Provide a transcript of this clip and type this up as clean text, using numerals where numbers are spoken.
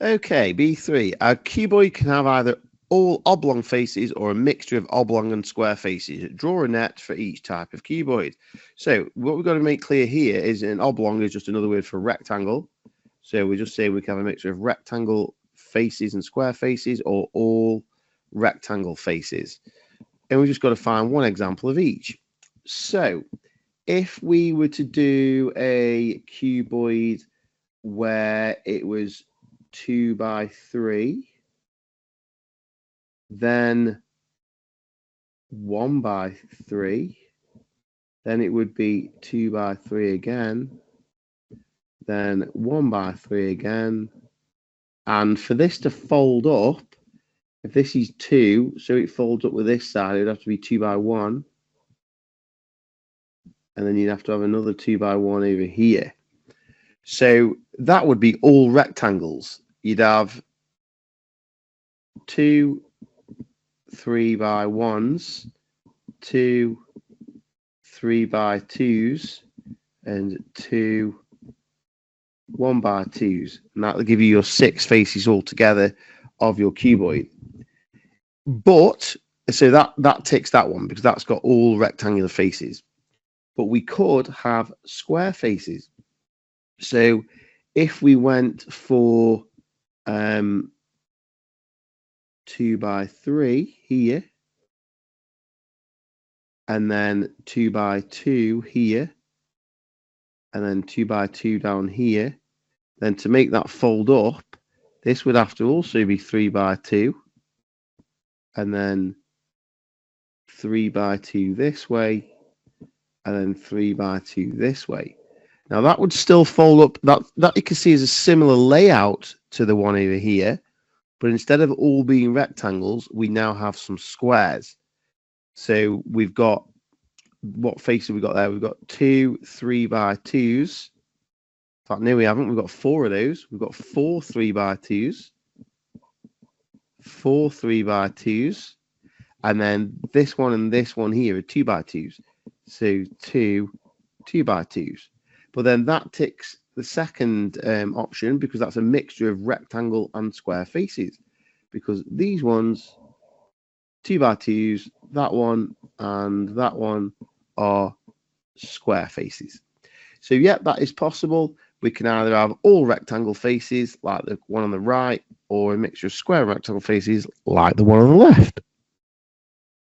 Okay, B3. A cuboid can have either all oblong faces or a mixture of oblong and square faces. Draw a net for each type of cuboid. So what we've got to make clear here is an oblong is just another word for rectangle. So we just say we can have a mixture of rectangle faces and square faces or all rectangle faces. And we just got to find one example of each. So if we were to do a cuboid where it was 2 by 3, then 1 by 3, then it would be 2 by 3 again, then 1 by 3 again. And for this to fold up, if this is 2, so it folds up with this side, it would have to be 2 by 1. And then you'd have to have another 2 by 1 over here. So that would be all rectangles. You'd have 2 3 by 1s, 2 3 by 2s, and 2 1 by 2s. And that'll give you your 6 faces altogether of your cuboid. But, so that ticks that one because that's got all rectangular faces. But we could have square faces. So if we went for 2 by 3 here, and then 2 by 2 here, and then 2 by 2 down here, then to make that fold up, this would have to also be 3 by 2, and then 3 by 2 this way, and then 3 by 2 this way. Now that would still fold up, that you can see is a similar layout to the one over here, but instead of all being rectangles, we now have some squares. So we've got, what faces have we got there? We've got 2 3 by 2s. In fact, no, we haven't. We've got 4 of those. We've got 4 3 by 2s, 4 3 by 2s, and then this one and this one here are 2 by 2s. So 2 2 by 2s. But then that ticks the second option because that's a mixture of rectangle and square faces. Because these ones, 2 by 2s, that one and that one are square faces. So yeah, that is possible. We can either have all rectangle faces like the one on the right, or a mixture of square rectangle faces like the one on the left.